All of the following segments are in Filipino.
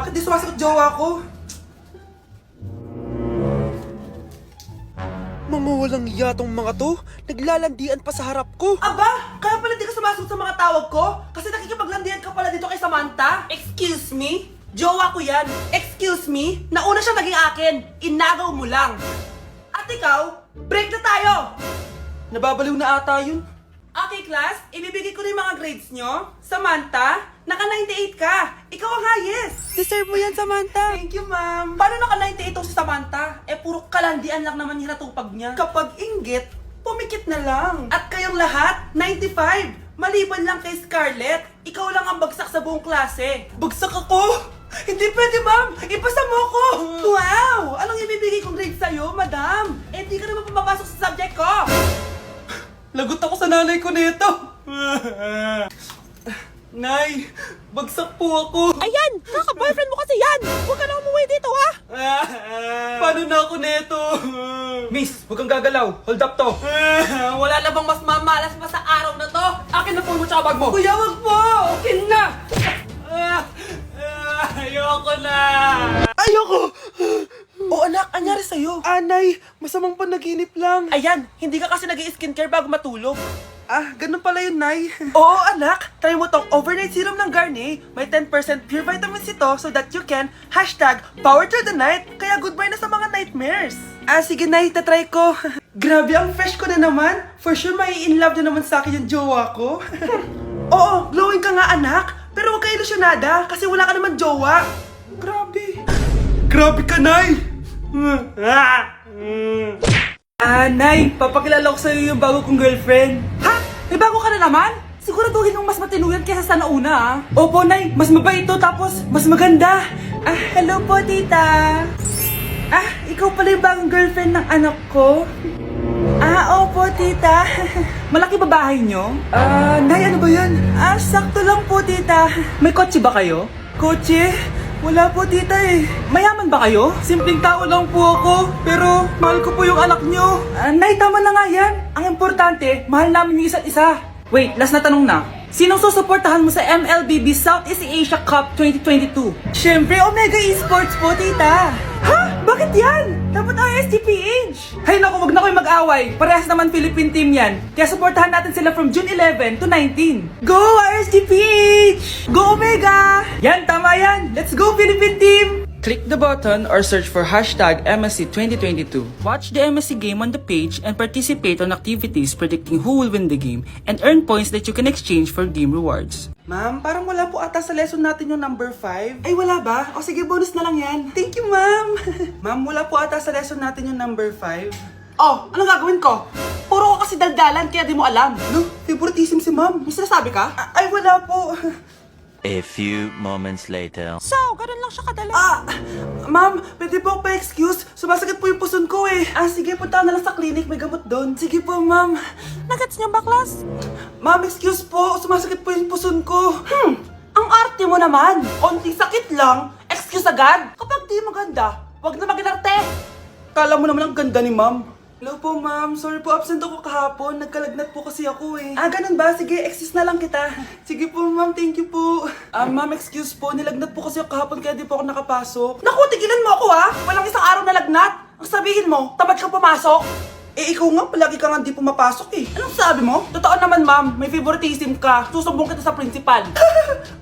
Bakit di sumasagot jowa ko? Mga walang iya tong mga to. Naglalandian pa sa harap ko. Aba, kaya pala di ka sumasagot sa mga tawag ko? Kasi nakikipaglandian ka pala dito kay Samantha? Excuse me? Jowa ko yan. Excuse me? Nauna siya naging akin. Inagaw mo lang. At ikaw, break na tayo! Nababaliw na ata yun. Okay, class. Ibibigay ko na yung mga grades nyo. Samantha, naka-98 ka. Ikaw ang highest. Deserve mo yan, Samantha. Thank you, ma'am. Paano naka-98 si Samantha? Eh, puro kalandian lang naman hinatupag niya. Kapag inggit, pumikit na lang. At kayong lahat, 95. Maliban lang kay Scarlett. Ikaw lang ang bagsak sa buong klase. Bagsak ako? Hindi pwede, ma'am. Ipasa mo ako. Wow! Anong ibibigay kong grade sa'yo, madam? Eh, di ka naman pumapasok sa subject ko. Lagot ako sa nanay ko nito. Nay, bagsak po ako. Ayan! Kaka-boyfriend mo kasi yan! Huwag ka na umuwi dito, ha? Paano na ako nito? Miss, huwag kang gagalaw. Hold up to. Wala na bang mas mamalas pa sa araw na to? Akin na phone mo tsaka bag mo. Kuya, wag po. Akin na. Ayoko na. Ayoko. O anak, anyari sa'yo? Anay, masamang panaginip lang. Ayan, hindi ka kasi nag-i-skincare bago matulog. Ah, ganun pala yun, Nay. Oo, anak. Try mo tong overnight serum ng Garnier. May 10% pure vitamin C to so that you can #power through the night. Kaya goodbye na sa mga nightmares. Ah, sige, Nay. Tatry ko. Grabe, ang fresh ko na naman. For sure, may in love na naman sa akin yung jowa ko. Oo, glowing ka nga, anak. Pero huwag ka ilusyonada kasi wala ka naman jowa. Grabe. Grabe ka, Nay. Nay, papakilala ko sa'yo yung bago kong girlfriend. Ha? May bago ka na naman? Siguraduhin mong mas matino yan kaysa sa nauna, ha? Opo, Nay. Mas mabait ito, tapos mas maganda. Ah, hello po, tita. Ah, ikaw pala yung bagong girlfriend ng anak ko? Ah, opo, tita. Malaki ba bahay nyo? Nay, ano ba yan? Ah, sakto lang po, tita. May kotse ba kayo? Kotse? Wala po, tita eh. Mayaman ba kayo? Simpleng tao lang po ako, pero mahal ko po yung anak nyo. Nay, tama na nga yan. Ang importante, mahal namin yung isa't isa. Wait, last na tanong na. Sinong susuportahan mo sa MLBB Southeast Asia Cup 2022? Siyempre, Omega Esports po, tita. Ha? Bakit yan? Dapat RSGPH. Hay naku, wag na kayo mag-away. Parehas naman Philippine team yan. Kaya supportahan natin sila from June 11 to 19. Go RSGPH! Go Omega! Yan, tama yan. Let's go Philippine team! Click the button or search for #MSC 2022. Watch the MSC game on the page and participate on activities predicting who will win the game and earn points that you can exchange for game rewards. Ma'am, parang wala po ata sa lesson natin yung number 5. Ay, wala ba? O sige, bonus na lang yan. Thank you, ma'am. Ma'am, wala po ata sa lesson natin yung number 5. Oh, anong gagawin ko? Puro ko kasi daldalan, kaya di mo alam. No, favoritism si ma'am. May sinasabi ka? Ay, wala po. A few moments later. So, ganun lang siya kadali. Ma'am, pwede po ako pa-excuse? Sumasakit po yung puson ko eh. Ah, sige, punta na lang sa clinic. May gamot doon. Sige po, ma'am. Nagets niyo ba, class? Ma'am, excuse po. Sumasakit po yung puson ko. Ang arte mo naman. Konting sakit lang. Excuse agad. Kapag di maganda, wag na mag-inarte. Kala mo naman ang ganda ni ma'am. Hello po, ma'am. Sorry po, absent ako kahapon. Nagkalagnat po kasi ako eh. Ah, ganun ba? Sige, excuse na lang kita. Sige po, ma'am. Thank you po. Ma'am, excuse po. Nilagnat po kasi ako kahapon kaya di po ako nakapasok. Naku, tigilan mo ako ha! Walang isang araw na lagnat. Ang sabihin mo, tamad ka pumasok. Eh, ikaw nga, palagi ka nga di pumapasok eh. Anong sabi mo? Totoo naman, ma'am. May favoritism ka. Susumbong kita sa principal.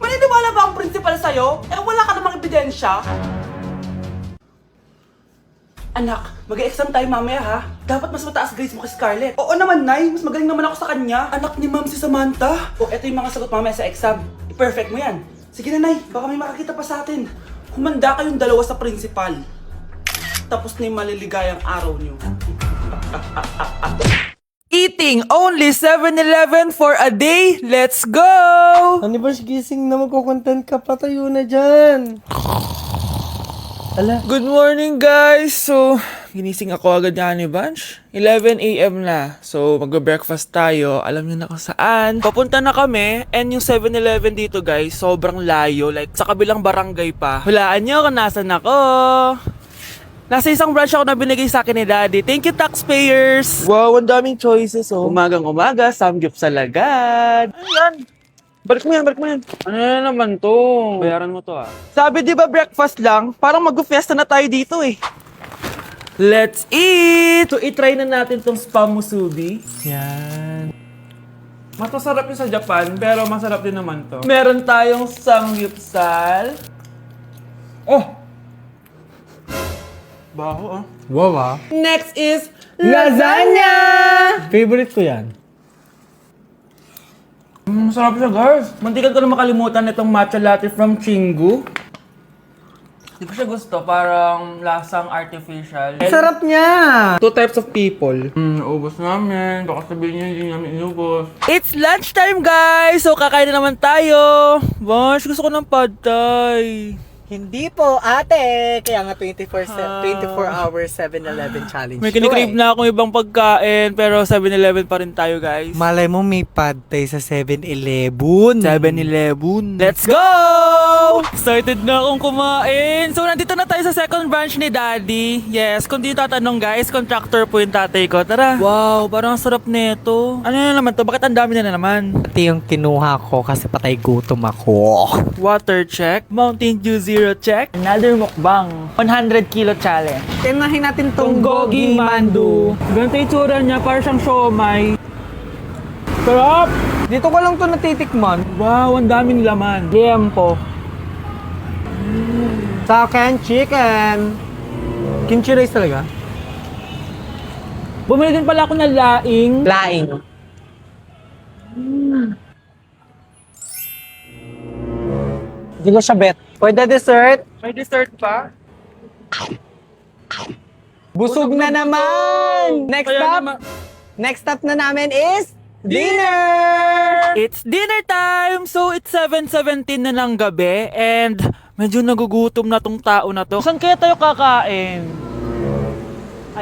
Maniniwala ba ang principal sa'yo? Eh, wala ka namang ebidensya. Anak, mag-e-exam tayo mamaya ha. Dapat mas mataas grades mo kay Scarlett. Oo naman, Nay. Mas magaling naman ako sa kanya. Anak ni ma'am si Samantha. O, eto yung mga sagot mamaya sa exam. I-perfect mo yan. Sige na, Nay. Baka may makakita pa sa atin. Humanda kayong dalawa sa principal. Tapos na yung maliligayang araw niyo. Eating only 7-Eleven for a day. Let's go! Ano ba, gising na magkukontent ka, patayo na dyan. Ala. Good morning guys! So, ginising ako agad nga ni Bunch. 11 AM na. So, magbe-breakfast tayo. Alam niyo na kung saan. Papunta na kami. And yung 7-Eleven dito guys, sobrang layo. Like, sa kabilang barangay pa. Hulaan niyo kung nasan ako. Nasa isang branch ako na binigay sa akin ni Daddy. Thank you, taxpayers! Wow, ang daming choices, oh. Umagang umaga, samgyup sa lagad. Ayan. Balik mo yan, balik mo yan. Ano na naman to? Bayaran mo to ah. Sabi di ba breakfast lang? Parang mag-fiesta na tayo dito eh. Let's eat! So, itry na natin tong spam musubi. Yan. Mas masarap yung sa Japan, pero masarap din naman to. Meron tayong samgyeopsal. Oh! Baho ah. Wow ah. Next is Lasagna! Favorite ko yan. Masarap siya, guys. Mantikan ko na makalimutan itong matcha latte from Chingu. Hindi ko siya gusto. Parang lasang artificial. Sarap niya! Two types of people. Naubos namin. Baka sabihin niyo hindi namin inubos. It's lunchtime, guys! So, kakain na naman tayo. Bosh, gusto ko ng pad thai. Hindi po, ate. Kaya nga 24 hours 7-Eleven challenge. May kinikrave na akong ibang pagkain, pero 7-Eleven pa rin tayo, guys. Malay mo may pad thai sa 7-Eleven. 7-Eleven. Let's go! Excited na akong kumain. So, nandito na tayo sa second branch ni Daddy. Yes, kung di tatanong guys, contractor po yung tatay ko. Tara. Wow, parang ang sarap nito. Ano na naman to? Bakit ang dami na naman? Ito yung kinuha ko kasi patay gutom ako. Water check. Mountain Dew Zero check. Another mukbang. 100 kilo challenge. Tinahin natin Tong Gogi Mandu. Ganito yung tsura niya, parang siyang siomay. Sarap! Dito ko lang to natitikman. Wow, ang daming laman. Liempo. Sa akin, chicken. Kimchi rice talaga? Bumili din pala ako ng laing. Laing. Hindi ko siya bet. For the dessert, May dessert pa? busog na naman! Next stop na namin is dinner! It's dinner time! So, it's 7:17 na ng gabi and medyo nagugutom na tong tao na to. Saan kaya tayo kakain?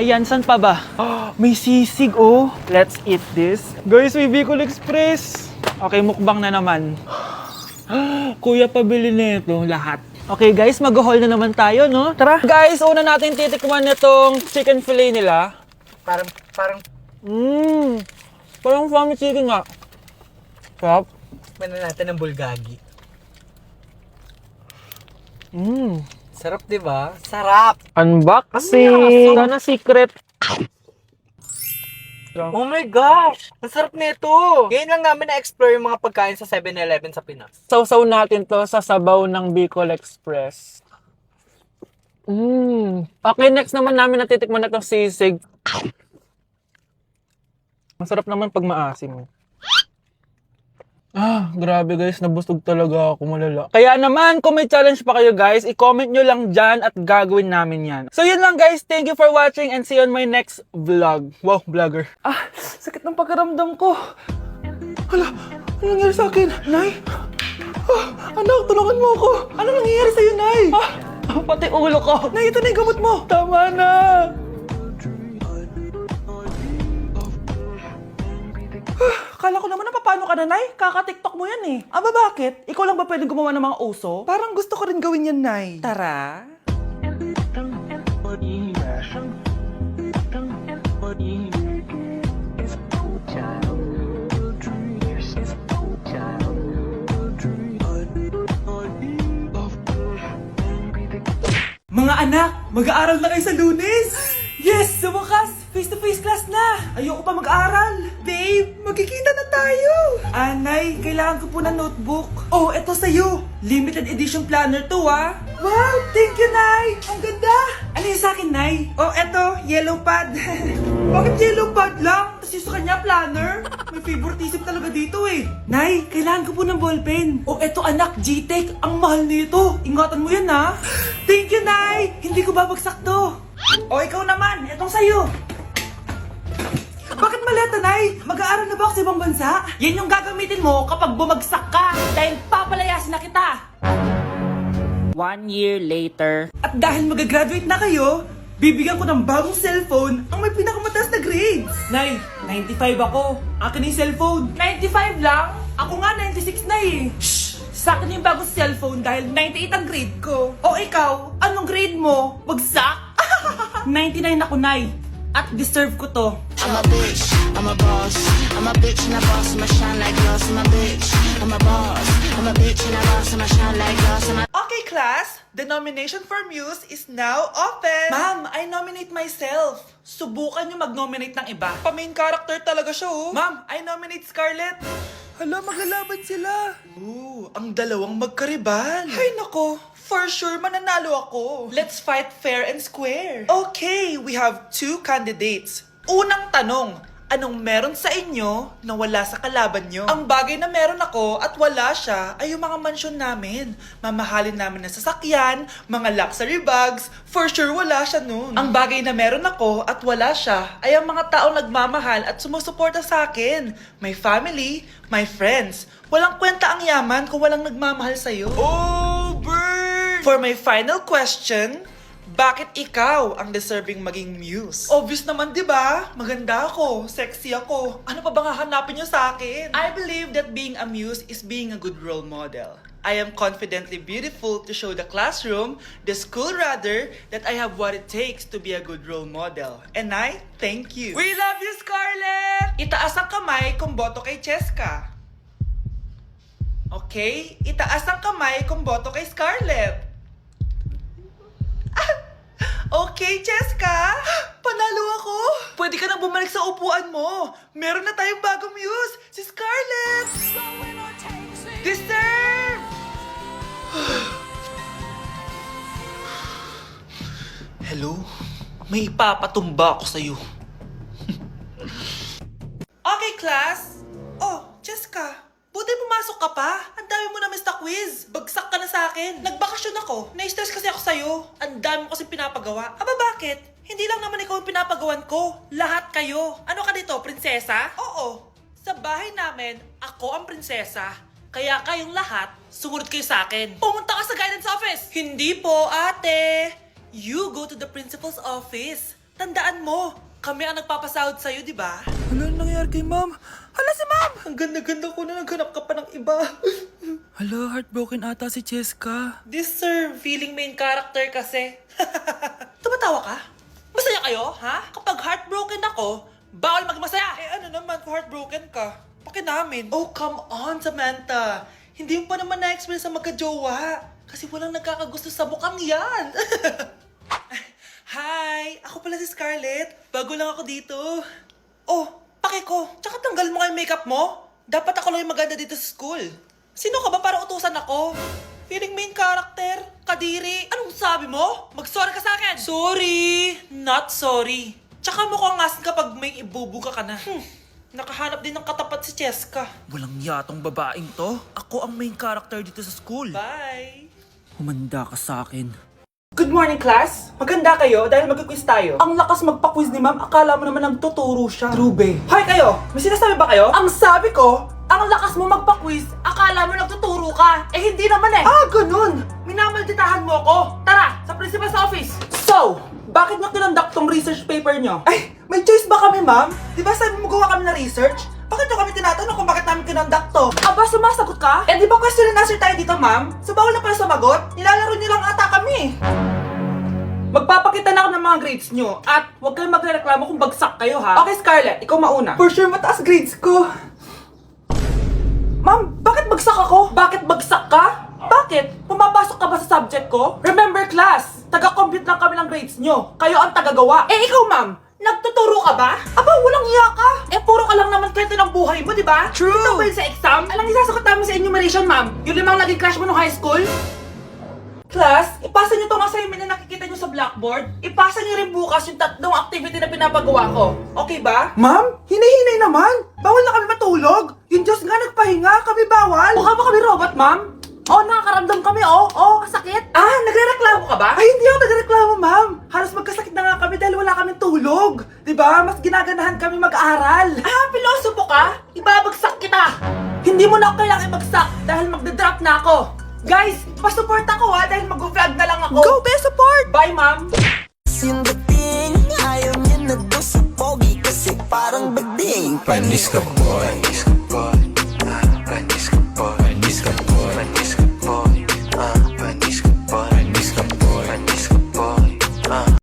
Ayan, saan pa ba? May sisig, oh. Let's eat this. Guys, may Bicol Express. Okay, mukbang na naman. Kuya, pabili nito lahat. Okay guys, mag-haul na naman tayo, no? Tara! Guys, una natin titikman nitong chicken fillet nila. Parang, Parang family chicken nga. Sarap. mana natin ng bulgagi. Mmm. Sarap, di ba? Sarap! Unboxing! Sana secret. Oh my gosh! Ang sarap nito! Ngayon lang namin na-explore yung mga pagkain sa 7-Eleven sa Pinas. Sausaw natin to sa sabaw ng Bicol Express. Okay, next naman namin natitikman na itong sisig. Masarap naman pag maasim. Grabe guys, nabusog talaga ako, malala. Kaya naman, kung may challenge pa kayo guys, i-comment nyo lang dyan at gagawin namin yan. So yun lang guys, thank you for watching and see you on my next vlog. Wow, vlogger. Sakit ng pagkaramdam ko. Hala, ano nangyari sa akin? Nay? Anak, tulungan mo ako. Ano nangyayari sa'yo, Nay? Pati ulo ko. Nay, ito na yung gamot mo. Tama na. Kala ko naman na paano ka na, Nay? Kaka-tiktok mo yan eh. Aba bakit? Ikaw lang ba pwedeng gumawa ng mga uso? Parang gusto ko rin gawin yan, Nay. Tara. Mga anak, mag-aaral na kayo sa Lunes! Yes! Sa wakas! Face-to-face class na! Ayoko pa mag-aral! Babe, magkikita na tayo! Anay, kailangan ko po ng notebook. Oh, eto sa'yo! Limited edition planner to, ah! Wow! Thank you, Nay! Ang ganda! Ano yung sa'kin, Nay? Oh, eto, yellow pad. Bakit yellow pad lang? Tapos yung sa kanya, planner? May favoritism talaga dito eh. Nay, kailangan ko po ng ballpen. Oh, eto anak, G-Tech. Ang mahal nito. Ingatan mo yan, ha? Thank you, Nay! Hindi ko babagsak to. O, ikaw naman. Etong sa'yo. Bakit maleta, Nay? Mag-aaral na ba ako sa ibang bansa? Yan yung gagamitin mo kapag bumagsak ka. Dahil papalayasin na kita. 1 year later. At dahil mag-graduate na kayo, bibigyan ko ng bagong cellphone ang may pinakamataas na grades. Nay, 95 ako. Akin yung cellphone. 95 lang? Ako nga 96 na eh. Shh! Sa akin yung bagong cellphone dahil 98 ang grade ko. O ikaw, anong grade mo? Bagsak? 99 ako, Nay. At deserve ko to. I'm a bitch. I'm a boss. I'm a bitch and a boss. I'ma shine like glass. I'm a bitch. I'm a boss. I'm a bitch and a boss. I'ma shine like glass. I'm a Okay, class. The nomination for Muse is now open. Ma'am, I nominate myself. Subukan nyo mag-nominate ng iba. Pa-main character talaga siya, oh. Ma'am, I nominate Scarlett. Hala, maglalaban sila. Ooh, ang dalawang magkaribal. Ay, nako. For sure, mananalo ako. Let's fight fair and square. Okay, we have 2 candidates. Unang tanong, anong meron sa inyo na wala sa kalaban nyo? Ang bagay na meron ako at wala siya ay yung mga mansyon namin. Mamahalin namin na sasakyan, mga luxury bags. For sure, wala siya nun. Ang bagay na meron ako at wala siya ay ang mga taong nagmamahal at sumusuporta sa akin. My family, my friends. Walang kwenta ang yaman kung walang nagmamahal sa'yo. Oh, bird! For my final question, bakit ikaw ang deserving maging muse? Obvious naman, di ba? Maganda ako, sexy ako. Ano pa bang hahanapin niyo sa akin? I believe that being a muse is being a good role model. I am confidently beautiful to show the classroom, the school rather, that I have what it takes to be a good role model. And I thank you. We love you, Scarlett! Itaas ang kamay kung boto kay Cheska. Okay? Itaas ang kamay kung boto kay Scarlett. Okay, Cheska! Panalo ako! Pwede ka nang bumalik sa upuan mo! Meron na tayong bagong muse! Si Scarlett! Deserve! Hello? May ipapatumba ako sa'yo. Okay, class! Oh, Cheska! Buti pumasok ka pa. Ang dami mo na miss na quiz. Bagsak ka na sa akin. Nagbakasyon ako. Na-stress kasi ako sa'yo. Ang dami mo kasi pinapagawa. Aba bakit? Hindi lang naman ikaw ang pinapagawan ko. Lahat kayo. Ano ka dito, prinsesa? Oo. Sa bahay namin, ako ang prinsesa. Kaya kayong lahat, sumunod kayo sa akin. Pumunta ka sa guidance office. Hindi po, ate. You go to the principal's office. Tandaan mo, kami ang nagpapasahod sa'yo, di ba? Ano nangyari kay ma'am? Hala si ma'am! Ang ganda-ganda ko na naghanap ka pa ng iba. Hala, heartbroken ata si Cheska. This sir, feeling main character kasi. Tumatawa ka? Masaya kayo, ha? Kapag heartbroken ako, bawal magmasaya. Eh ano naman kung heartbroken ka? Pakinamin. Oh, come on, Samantha. Hindi mo pa naman na-experience sa magka-jowa. Kasi walang nagkakagusto sa mukhang yan. Hi! Ako pala si Scarlett. Bago lang ako dito. Oh, pake ko. Tsaka tanggal mo nga yung makeup mo. Dapat ako lang yung maganda dito sa school. Sino ka ba para utusan ako? Feeling main character? Kadiri? Anong sabi mo? Mag-sorry ka sa akin! Sorry! Not sorry. Tsaka mukhang asin kapag may ibubuga ka na. Nakahanap din ng katapat si Cheska. Walang yatong babaeng to. Ako ang main character dito sa school. Bye! Humanda ka sa akin. Good morning, class! Maganda kayo dahil mag-quiz tayo. Ang lakas magpa-quiz ni ma'am, akala mo naman nagtuturo siya. Trube. Hoy kayo! May sinasabi ba kayo? Ang sabi ko, ang lakas mo magpa-quiz, akala mo nagtuturo ka. Eh hindi naman eh. Ah, ganun! Minamalditahan mo ako. Tara, sa principal's office. So, bakit nyo kinonduct tong research paper nyo? Ay, may choice ba kami, ma'am? Di ba sabi mo gawa kami na research? Bakit nyo kami tinatanong kung bakit namin kinonduct to? Aba, sumasagot ka? Eh di ba question and answer tayo dito, ma'am? So bawal na pala sumagot? Nilalaro nyo lang ata kami. Magpapakita na ako ng mga grades nyo at huwag kayong magreklamo kung bagsak kayo, ha? Okay, Scarlett, ikaw mauna. For sure, mataas grades ko. Ma'am, bakit bagsak ako? Bakit bagsak ka? Bakit? Pumapasok ka ba sa subject ko? Remember, class, taga-compute lang kami ng grades nyo. Kayo ang tagagawa. Eh, ikaw, ma'am, nagtuturo ka ba? Aba, walang iya ka. Eh, puro ka lang naman kwento ng buhay mo, di ba? True. Ito ba yun sa exam? Alang isasagot namin sa enumeration, ma'am. Yung limang naging crush mo nung high school? Class, ipasa niyo tong assignment na nakikita niyo sa blackboard. Ipasa niyo rin bukas yung 3 activity na pinapagawa ko. Okay ba? Ma'am, hinahinay naman. Bawal na kami matulog. Yung Diyos nga nagpahinga, kami bawal. Mukha ba kami robot, ma'am? Oh, nakakaramdam kami, oh, sakit. Ah, nagrereklamo ka ba? Ay, hindi ako nagrereklamo, ma'am. Halos magkasakit na nga kami dahil wala kaming tulog. Diba? Mas ginaganahan kami mag-aral. Ah, pilosopo ka? Ibabagsak kita. Hindi mo na ako kailangan ibagsak dahil magdadrop na ako. Guys, pasupport ako ha dahil mag-vlog na lang ako. Go, be support! Bye, ma'am. Yung dating, ayaw niya na doon sa pogi kasi parang bading. Panis ka boy.